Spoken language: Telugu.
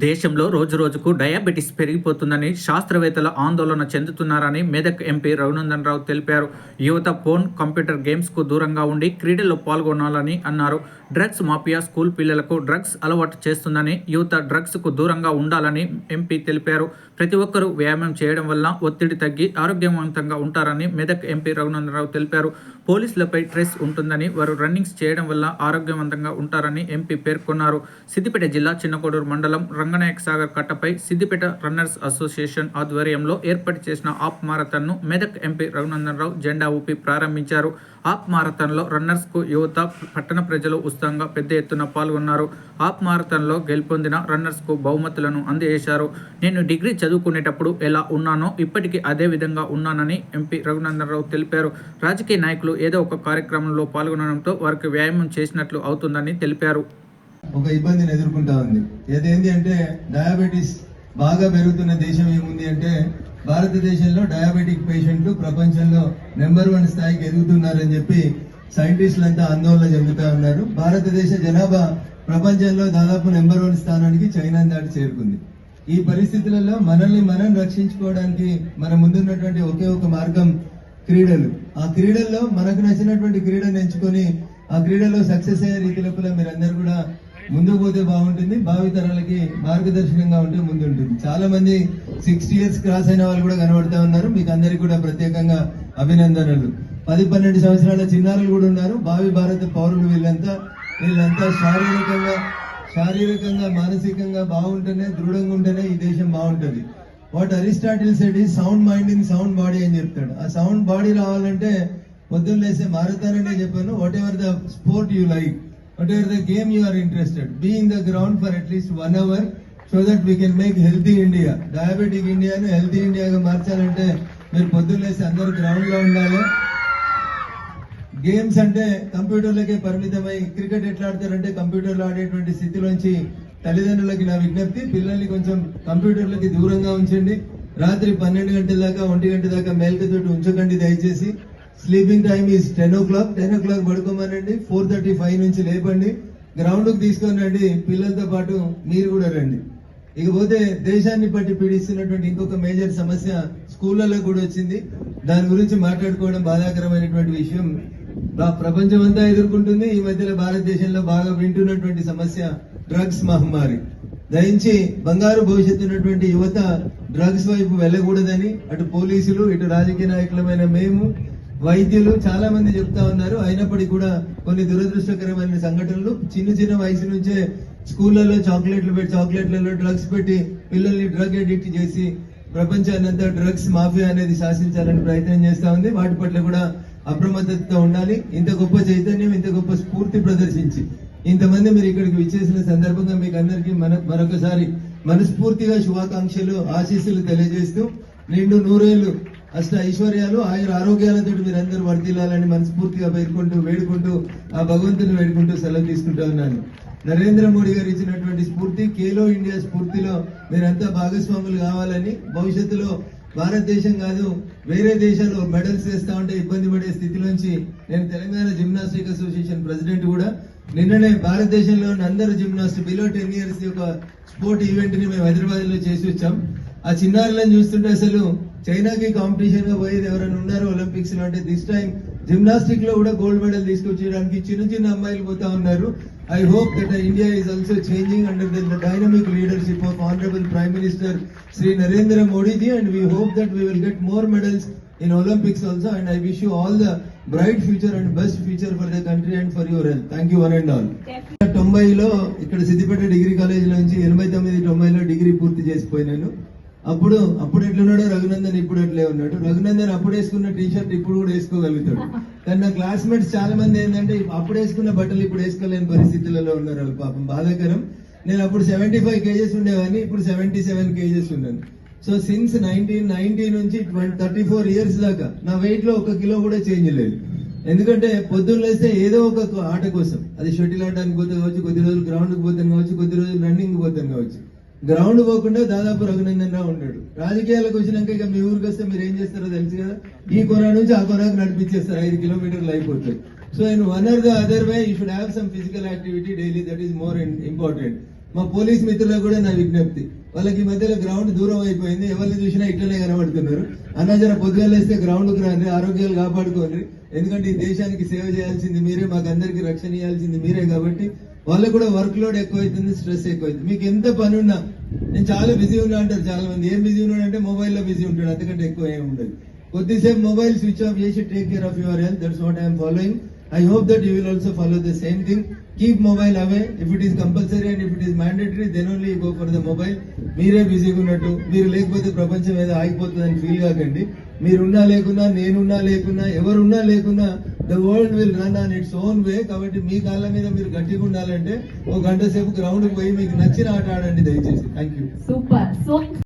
దేశంలో రోజురోజుకు డయాబెటిస్ పెరిగిపోతుందని శాస్త్రవేత్తలు ఆందోళన చెందుతున్నారని మెదక్ ఎంపీ రఘునందన్ రావు తెలిపారు. యువత ఫోన్, కంప్యూటర్ గేమ్స్కు దూరంగా ఉండి క్రీడల్లో పాల్గొనాలని అన్నారు. డ్రగ్స్ మాఫియా స్కూల్ పిల్లలకు డ్రగ్స్ అలవాటు చేస్తుందని, యువత డ్రగ్స్కు దూరంగా ఉండాలని ఎంపీ తెలిపారు. ప్రతి ఒక్కరూ వ్యాయామం చేయడం వల్ల ఒత్తిడి తగ్గి ఆరోగ్యవంతంగా ఉంటారని మెదక్ ఎంపీ రఘునందన్ రావు తెలిపారు. పోలీసులపై స్ట్రెస్ ఉంటుందని, వారు రన్నింగ్స్ చేయడం వల్ల ఆరోగ్యవంతంగా ఉంటారని ఎంపీ పేర్కొన్నారు. సిద్దిపేట జిల్లా చిన్నకోడూరు మండలం రంగనాయక సాగర్ కట్టపై సిద్దిపేట రన్నర్స్ అసోసియేషన్ ఆధ్వర్యంలో ఏర్పాటు చేసిన ఆప్ మారథాన్ను మెదక్ ఎంపీ రఘునందన్ రావు జెండా ఊపి ప్రారంభించారు. ఆప్ మారథాన్లో రన్నర్స్కు యువత, పట్టణ ప్రజలు ఉత్సాహంగా పెద్ద ఎత్తున పాల్గొన్నారు. ఆప్ మారథాన్లో గెలుపొందిన రన్నర్స్కు బహుమతులను అందజేశారు. నేను డిగ్రీ చదువుకునేటప్పుడు ఎలా ఉన్నానో ఇప్పటికీ అదే విధంగా ఉన్నానని ఎంపీ రఘునందన్ రావు తెలిపారు. రాజకీయ నాయకులు ఏదో ఒక కార్యక్రమంలో పాల్గొనడంతో వారికి వ్యాయామం చేసినట్లు అవుతుందని తెలిపారు. ఒక ఇబ్బందిని ఎదుర్కొంటా ఉంది. ఏదేంటి అంటే డయాబెటీస్ బాగా పెరుగుతున్న దేశం ఏముంది అంటే భారతదేశంలో డయాబెటిక్ పేషెంట్లు ప్రపంచంలో నెంబర్ 1 స్థాయికి ఎదుగుతున్నారని చెప్పి సైంటిస్టులంతా ఆందోళన చెందుతా ఉన్నారు. భారతదేశ జనాభా ప్రపంచంలో దాదాపు నెంబర్ 1 స్థానానికి చైనా దాటి చేరుకుంది. ఈ పరిస్థితులలో మనల్ని మనం రక్షించుకోవడానికి మన ముందున్నటువంటి ఒకే ఒక మార్గం క్రీడలు. ఆ క్రీడల్లో మనకు నచ్చినటువంటి క్రీడను ఎంచుకొని ఆ క్రీడలో సక్సెస్ అయ్యే రీతి లోపల మీరందరూ కూడా ముందుకు పోతే బాగుంటుంది. భావితరాలకి మార్గదర్శనంగా ఉంటే ముందుంటుంది. చాలా మంది 60 years క్రాస్ అయిన వాళ్ళు కూడా కనబడుతూ ఉన్నారు. మీకు అందరికీ కూడా ప్రత్యేకంగా అభినందనలు. 10-12 సంవత్సరాల చిన్నారులు కూడా ఉన్నారు. భావి భారత పౌరులు వీళ్ళంతా శారీరకంగా మానసికంగా బాగుంటేనే, దృఢంగా ఉంటేనే ఈ దేశం బాగుంటుంది. What Aristotle said is sound mind in sound body అని చెప్తాడు. ఆ సౌండ్ బాడీ రావాలంటే పొద్దున్న లేసే మారథాన్ అనే చెప్పాను. What ever the sport you like, whatever the game you are interested, be in the ground for at least 1 hour so that we can make healthy India. Diabetic India ను healthy India గా మార్చాలంటే మీరు పొద్దున్నేసి అందరూ గ్రౌండ్ లో ఉండాలి. గేమ్స్ అంటే కంప్యూటర్లకే పరిమితమై క్రికెట్ ఎట్లా ఆడతారంటే కంప్యూటర్లో ఆడేటువంటి స్థితిలోంచి తల్లిదండ్రులకి నా విజ్ఞప్తి, పిల్లల్ని కొంచెం కంప్యూటర్లకి దూరంగా ఉంచండి. రాత్రి 12 గంటల దాకా 1 గంట దాకా మేల్కతోటి ఉంచకండి దయచేసి. Sleeping time is 10 o'clock. 10 o'clock పడుకోమనండి. 4:35 నుంచి లేపండి. గ్రౌండ్ కు తీసుకొని రండి. పిల్లలతో పాటు మీరు కూడా రండి. ఇకపోతే దేశాన్ని బట్టి పీడిస్తున్నటువంటి ఇంకొక మేజర్ సమస్య స్కూళ్లలో కూడా వచ్చింది. దాని గురించి మాట్లాడుకోవడం బాధాకరమైనటువంటి విషయం. ప్రపంచం అంతా ఎదుర్కొంటుంది. ఈ మధ్యలో భారతదేశంలో బాగా వింటున్నటువంటి సమస్య డ్రగ్స్ మహమ్మారి. దయించి బంగారు భవిష్యత్తు ఉన్నటువంటి యువత డ్రగ్స్ వైపు వెళ్ళకూడదని అటు పోలీసులు, ఇటు రాజకీయ నాయకులమైన మేము, వైద్యులు చాలా మంది చెప్తా ఉన్నారు. అయినప్పటికీ కూడా కొన్ని దురదృష్టకరమైన సంఘటనలు చిన్న వయసు నుంచే స్కూళ్లలో చాక్లెట్లలో డ్రగ్స్ పెట్టి పిల్లల్ని డ్రగ్ అడిక్ట్ చేసి ప్రపంచాన్నంతా డ్రగ్స్ మాఫియా అనేది శాసించాలని ప్రయత్నం చేస్తా ఉంది. వాటి పట్ల కూడా అప్రమత్తతో ఉండాలి. ఇంత గొప్ప చైతన్యం, ఇంత గొప్ప స్ఫూర్తి ప్రదర్శించి ఇంతమంది మీరు ఇక్కడికి విచ్చేసిన సందర్భంగా మీకు అందరికీ మరొకసారి మనస్ఫూర్తిగా శుభాకాంక్షలు, ఆశీస్సులు తెలియజేస్తూ నిండు 100 ఏళ్లు అష్ట ఐశ్వర్యాలు, ఆరోగ్యాలతో మీరందరూ వర్ధిల్లాలని మనస్ఫూర్తిగా వేడుకుంటూ ఆ భగవంతుని వేడుకుంటూ సెలవు తీసుకుంటూ ఉన్నాను. నరేంద్ర మోడీ గారు ఇచ్చినటువంటి స్ఫూర్తి, ఖేలో ఇండియా స్ఫూర్తిలో మీరంతా భాగస్వాములు కావాలని, భవిష్యత్తులో భారతదేశం కాదు వేరే దేశాలు మెడల్స్ చేస్తా ఉంటే ఇబ్బంది పడే స్థితిలోంచి నేను తెలంగాణ జిమ్నాస్టిక్ అసోసియేషన్ ప్రెసిడెంట్ కూడా నిన్ననే భారతదేశంలో అందరు జిమ్నాస్ట్ బిలో 10 years యొక్క స్పోర్ట్ ఈవెంట్ ని మేము హైదరాబాద్ లో చేసి వచ్చాం. ఆ చిన్నారులను చూస్తుంటే అసలు చైనాకి కాంపిటీషన్ గా పోయేది ఎవరైనా ఉన్నారు ఒలింపిక్స్ లో అంటే దిస్ టైం జిమ్నాస్టిక్ లో కూడా గోల్డ్ మెడల్ తీసుకొచ్చేయడానికి చిన్న అమ్మాయిలు పోతా ఉన్నారు. I hope that India is also changing under the dynamic leadership of Honorable Prime Minister Sri Narendra Modi ji, and we hope that we will get more medals in Olympics also, and I wish you all the bright future and best future for the country and for your health. Thank you one and all. 90లో ఇక్కడ సిద్దిపేట డిగ్రీ కాలేజ్ నుంచి 89-90లో డిగ్రీ పూర్తి చేసిపోయినాను. అప్పుడు ఎట్లున్నాడో రఘునందన్ ఇప్పుడు అట్లే ఉన్నాడు. రఘునందన్ అప్పుడు వేసుకున్న టీషర్ట్ ఇప్పుడు కూడా వేసుకోగలుగుతాడు. కానీ నా క్లాస్మేట్స్ చాలా మంది ఏంటంటే అప్పుడు వేసుకున్న బట్టలు ఇప్పుడు వేసుకోలేని పరిస్థితులలో ఉన్నారు. వాళ్ళు పాపం బాధాకరం. నేను అప్పుడు 75 kgs ఉండేవాడిని, ఇప్పుడు 77 kgs ఉన్నాను. సో సిన్స్ 1990 నుంచి 34 years దాకా నా వెయిట్ లో 1 కిలో కూడా చేంజ్ లేదు. ఎందుకంటే పొద్దున్న లేస్తే ఏదో ఒక ఆట కోసం, అది షటిల్ ఆడడానికి పోతే కావచ్చు, కొద్ది రోజులు గ్రౌండ్ కి పోతాను కావచ్చు, కొద్ది రోజులు రన్నింగ్ పోతాను కావచ్చు. గ్రౌండ్ పోకుండా దాదాపు రఘునందన్ రావు ఉంటాడు. రాజకీయాలకు వచ్చినాక ఇక మీ ఊరికి వస్తే మీరు ఏం చేస్తారో తెలుసు కదా, ఈ కొన నుంచి ఆ కొనకు నడిపించేస్తారు. 5 kilometers అయిపోతుంది. So in one or the other way you should have some physical activity daily. That is more important. మా పోలీస్ మిత్రులకు కూడా నా విజ్ఞప్తి, వాళ్ళకి ఈ మధ్యలో గ్రౌండ్ దూరం అయిపోయింది, ఎవరిని చూసినా ఇట్లనే కనబడుతున్నారు. అన్న జర పొద్దుగా లేస్తే గ్రౌండ్ కు రండి, ఆరోగ్యాలు కాపాడుకోండి. ఎందుకంటే ఈ దేశానికి సేవ చేయాల్సింది మీరే, మాకు అందరికి రక్షణ ఇవ్వాల్సింది మీరే. కాబట్టి వాళ్ళకు కూడా వర్క్ లోడ్ ఎక్కువైతుంది, స్ట్రెస్ ఎక్కువైతుంది. మీకు ఎంత పని ఉన్నా, నేను చాలా బిజీ ఉన్నా అంటారు చాలా మంది. ఏం బిజీ ఉన్నాడు అంటే మొబైల్లో బిజీ ఉంటాడు, అంతకంటే ఎక్కువ ఏమి ఉండదు. కొద్దిసేపు మొబైల్ స్విచ్ ఆఫ్ చేసి take care of your health. That's what I'm following. I hope that you will also follow the same thing. Keep mobile away. If it is compulsory and if it is mandatory, then only you go for the mobile. మీరే బిజీగా ఉన్నట్టు, మీరు లేకపోతే ప్రపంచం ఏదో ఆగిపోతుందని ఫీల్ కాకండి. మీరున్నా లేకున్నా, నేనున్నా లేకున్నా, ఎవరున్నా లేకున్నా, the world will run on its own way. కాబట్టి మీ కాళ్ళ మీద మీరు గట్టిగా ఉండాలంటే ఒక గంట సేపు గ్రౌండ్ కి పోయి మీకు నచ్చిన ఆట ఆడండి దయచేసి. Thank you. సూపర్. సో